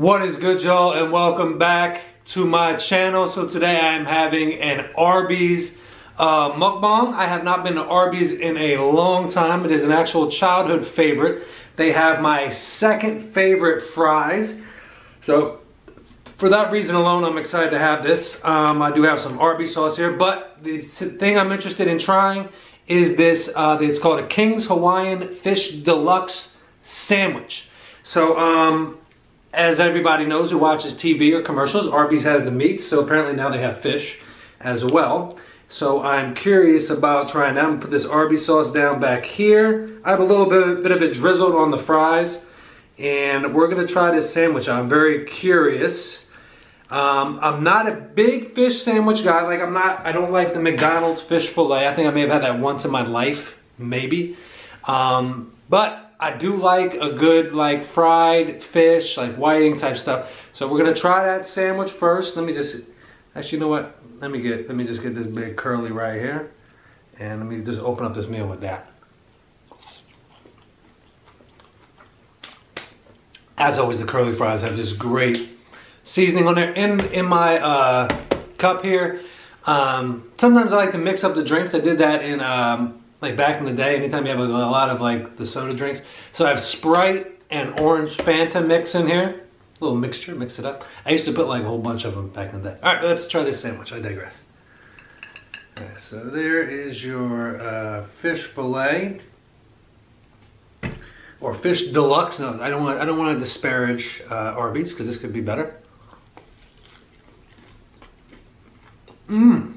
What is good, y'all, and welcome back to my channel. So today I am having an Arby's mukbang. I have not been to Arby's in a long time. It is an actual childhood favorite. They have my second favorite fries. So for that reason alone, I'm excited to have this. I do have some Arby sauce here, but the thing I'm interested in trying is this, it's called a King's Hawaiian Fish Deluxe Sandwich. So, as everybody knows who watches TV or commercials, Arby's has the meats, so apparently now they have fish as well. So I'm curious about trying that. I'm gonna put this Arby sauce down back here. I have a little bit of it drizzled on the fries, and we're gonna try this sandwich. I'm very curious. I'm not a big fish sandwich guy. Like I don't like the McDonald's fish fillet. I think I may have had that once in my life, maybe. But I do like a good like fried fish, like whiting type stuff. So we're gonna try that sandwich first. Let me just, actually, you know what? Let me just get this big curly right here, and let me just open up this meal with that. As always, the curly fries have this great seasoning on there. In my cup here. Sometimes I like to mix up the drinks. I did that in like back in the day, anytime you have a lot of like the soda drinks. So I have Sprite and orange Fanta mix in here. A little mixture, mix it up. I used to put like a whole bunch of them back in the day. All right, let's try this sandwich. I digress. All right, so there is your fish fillet. Or fish deluxe. No, I don't want to disparage Arby's, because this could be better. Mmm.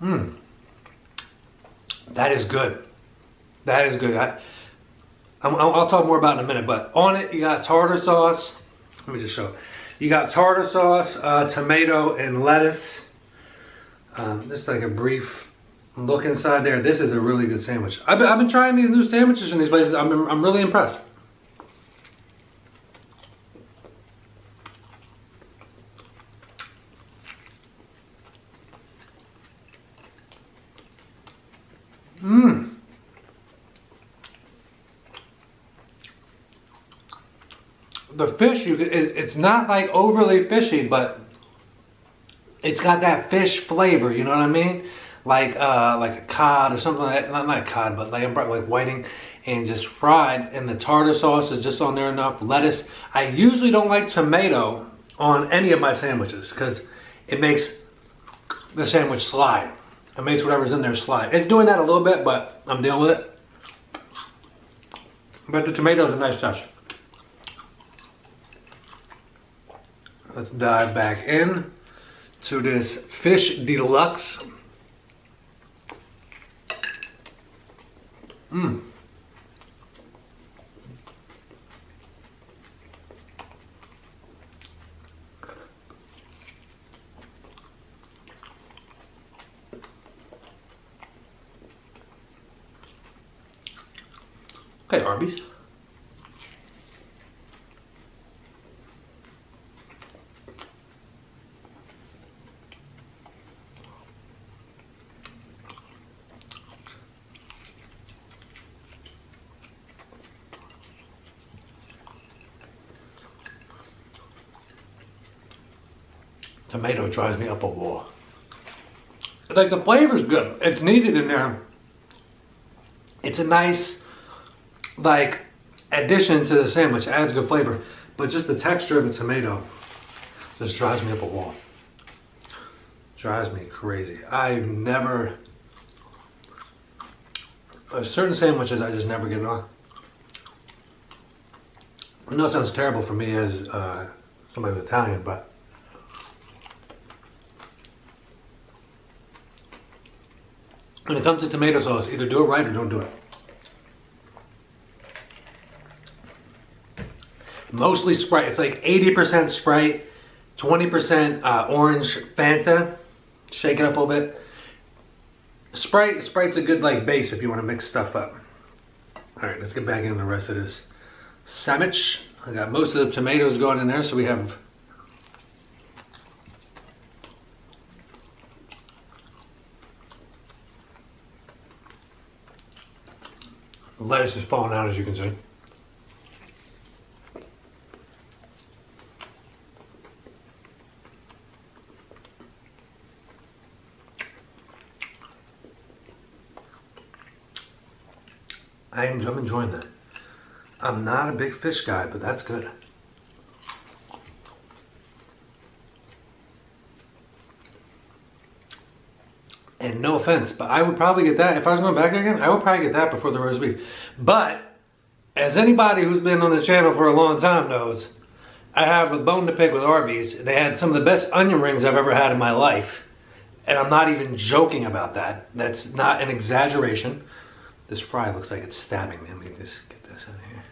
Mmm. That is good. That is good. I'll talk more about it in a minute, but on it you got tartar sauce. Let me just show it. You got tartar sauce, tomato, and lettuce. Just like a brief look inside there. This is a really good sandwich. I've been trying these new sandwiches in these places. I'm really impressed. Mmm. The fish, it's not like overly fishy, but it's got that fish flavor, you know what I mean? Like a cod or something like that. Not cod, but like whiting, and just fried, and the tartar sauce is just on there enough. Lettuce. I usually don't like tomato on any of my sandwiches because it makes the sandwich slide. It makes whatever's in there slide. It's doing that a little bit, but I'm dealing with it. But the tomato is a nice touch. Let's dive back in to this fish deluxe. Mmm. Okay, Arby's. Tomato drives me up a wall. Like the flavor's good. It's needed in there. It's a nice like addition to the sandwich. It adds good flavor. But just the texture of the tomato just drives me up a wall. Drives me crazy. There's certain sandwiches I just never get on. I know it sounds terrible for me as somebody who's Italian, but when it comes to tomato sauce, either do it right or don't do it. Mostly Sprite. It's like 80% Sprite, 20% orange Fanta. Shake it up a little bit. Sprite's a good like base if you want to mix stuff up. All right, let's get back into the rest of this sandwich. I got most of the tomatoes going in there, so we have lettuce is falling out, as you can see. I'm enjoying that. I'm not a big fish guy, but that's good. And no offense, but I would probably get that. If I was going back again, I would probably get that before the roast beef. But, as anybody who's been on this channel for a long time knows, I have a bone to pick with Arby's. They had some of the best onion rings I've ever had in my life. And I'm not even joking about that. That's not an exaggeration. This fry looks like it's stabbing me. Let me just get this out of here.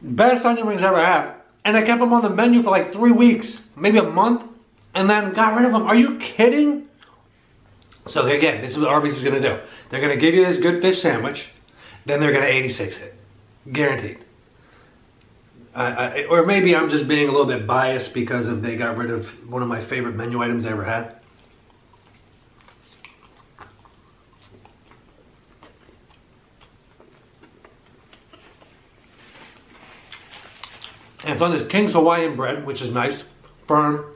Best onion rings I ever had. And I kept them on the menu for like 3 weeks, maybe a month, and then got rid of them. Are you kidding? So again, this is what Arby's is gonna do. They're gonna give you this good fish sandwich, then they're gonna 86 it. Guaranteed. Or maybe I'm just being a little bit biased because they got rid of one of my favorite menu items I ever had. And it's on this King's Hawaiian bread, which is nice, firm.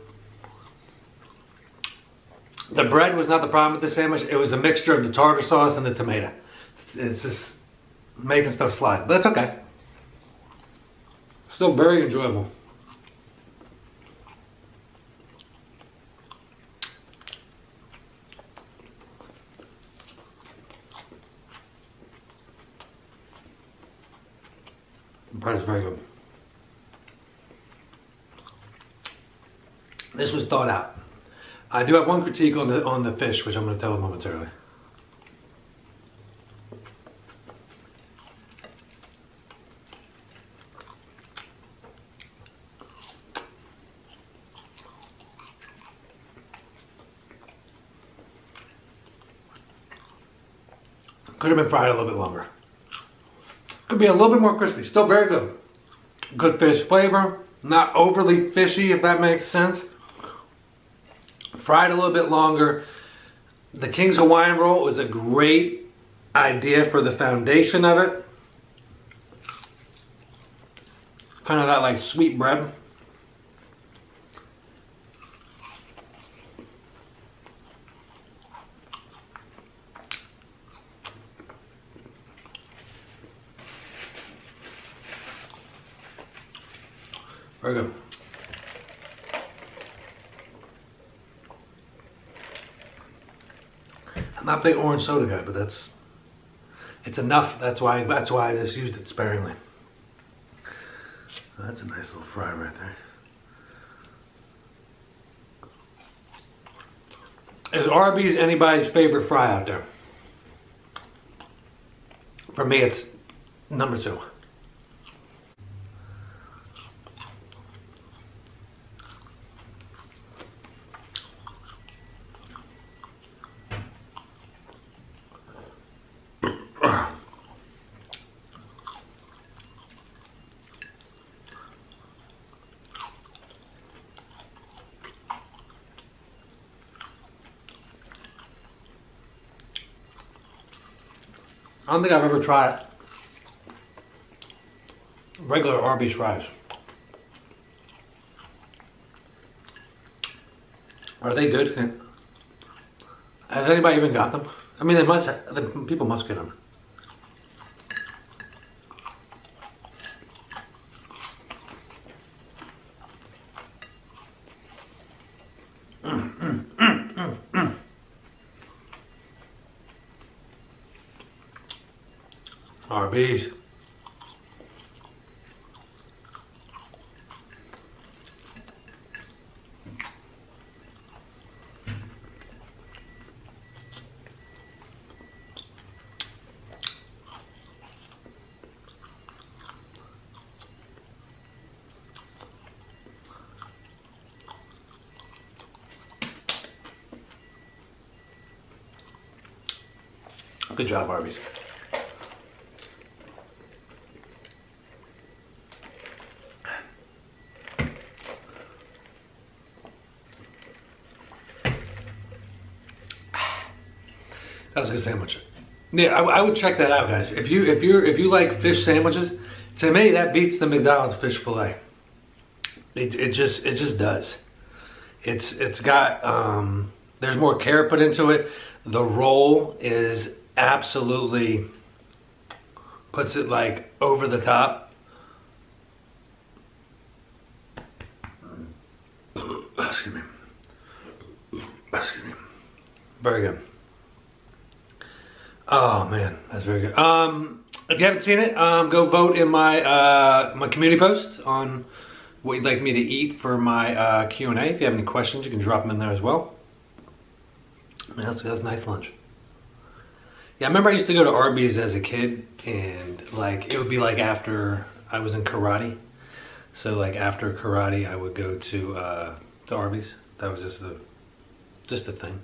The bread was not the problem with the sandwich. It was a mixture of the tartar sauce and the tomato. It's just making stuff slide, but it's okay. Still very enjoyable. The bread is very good. This was thought out. I do have one critique on the fish, which I'm going to tell momentarily. Could have been fried a little bit longer. Could be a little bit more crispy. Still very good. Good fish flavor. Not overly fishy, if that makes sense. Fried a little bit longer. The King's Hawaiian roll was a great idea for the foundation of it. Kind of that like sweet bread. Very good. I'm not a big orange soda guy, but it's enough. That's why I just used it sparingly. Oh, that's a nice little fry right there. Is Arby's anybody's favorite fry out there? For me, it's number 2. I don't think I've ever tried regular Arby's fries. Are they good? Has anybody even got them? I mean, people must get them. Arby's. Good job, Arby's. That was a good sandwich. Yeah, I would check that out, guys. If you like fish sandwiches, to me that beats the McDonald's fish fillet. It just does. It's got there's more care put into it. The roll is absolutely puts it like over the top. Excuse me. Excuse me. Very good. Oh man, that's very good. If you haven't seen it, go vote in my my community post on what you'd like me to eat for my Q&A. If you have any questions, you can drop them in there as well. Man, that's a nice lunch. Yeah, I remember I used to go to Arby's as a kid, and like it would be like after I was in karate. So like after karate, I would go to Arby's. That was just a thing.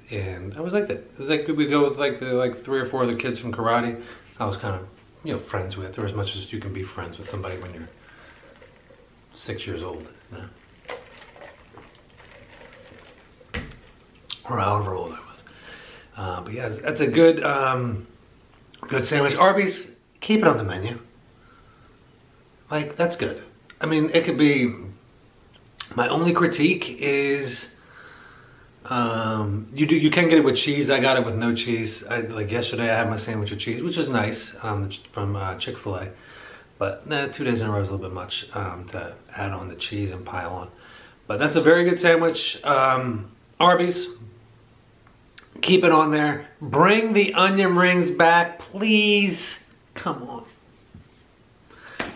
And I was like that. It was like we'd go with like 3 or 4 other kids from karate. I was kind of, you know, friends with, or as much as you can be friends with somebody when you're 6 years old, you know? Or however old I was. But yeah, that's a good good sandwich. Arby's, keep it on the menu. Like, that's good. I mean, it could be, my only critique is you can get it with cheese. I got it with no cheese. Like yesterday I had my sandwich with cheese, which is nice, from Chick-fil-A. But 2 days in a row is a little bit much to add on the cheese and pile on. But that's a very good sandwich. Arby's, keep it on there. Bring the onion rings back, please. Come on.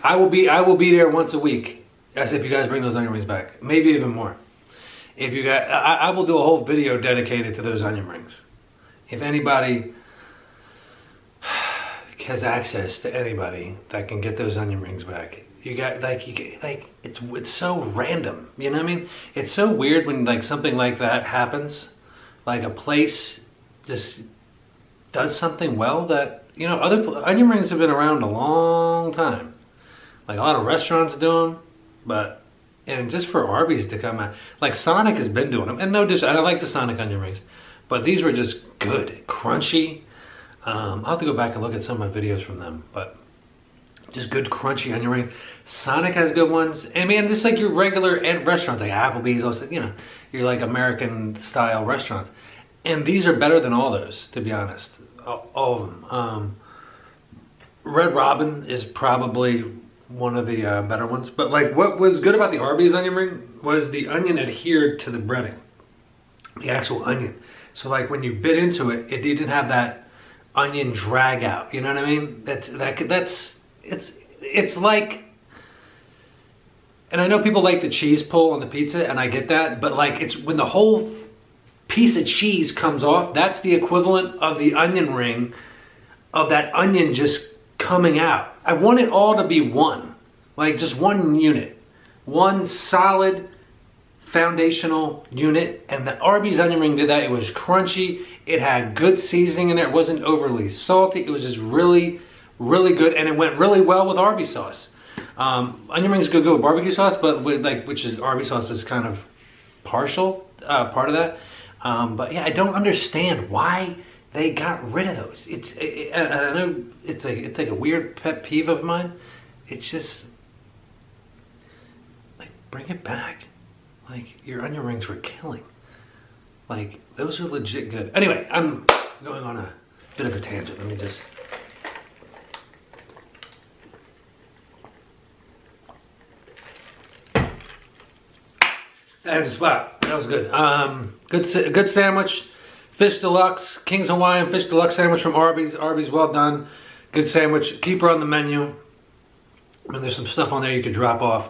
I will be there once a week. As if you guys bring those onion rings back, maybe even more. If you got, I will do a whole video dedicated to those onion rings. If anybody has access to anybody that can get those onion rings back, it's so random. You know what I mean? It's so weird when like something like that happens, like a place just does something well that, you know, other onion rings have been around a long time. Like a lot of restaurants do them, but. And just for Arby's to come out, like Sonic has been doing them, and no dish, I don't like the Sonic onion rings, but these were just good, crunchy. I'll have to go back and look at some of my videos from them, but just good crunchy onion rings. Sonic has good ones. I mean, just like your regular restaurants, like Applebee's, also, you know, your like American style restaurants, and these are better than all those, to be honest, all of them. Red Robin is probably one of the better ones, but like what was good about the Arby's onion ring was the onion adhered to the breading, the actual onion. So like when you bit into it, it didn't have that onion drag out. You know what I mean? It's like, and I know people like the cheese pull on the pizza, and I get that, but like it's when the whole piece of cheese comes off, that's the equivalent of the onion ring, of that onion just coming out. I want it all to be one, like just one unit, one solid foundational unit. And the Arby's onion ring did that. It was crunchy. It had good seasoning in there. It wasn't overly salty. It was just really, really good, and it went really well with Arby's sauce. Onion rings could go with barbecue sauce, but with which is Arby's sauce is kind of partial part of that. But yeah, I don't understand why they got rid of those. I know it's like a weird pet peeve of mine. It's just like, bring it back. Like, your onion rings were killing. Like, those are legit good. Anyway, I'm going on a bit of a tangent. Let me just. That is, wow, that was good. Good sandwich. Fish Deluxe, King's Hawaiian Fish Deluxe sandwich from Arby's. Arby's, well done. Good sandwich. Keep her on the menu. And there's some stuff on there you could drop off.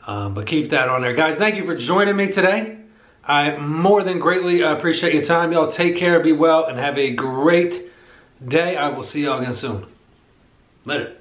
But keep that on there. Guys, thank you for joining me today. I more than greatly appreciate your time. Y'all take care, be well, and have a great day. I will see y'all again soon. Later.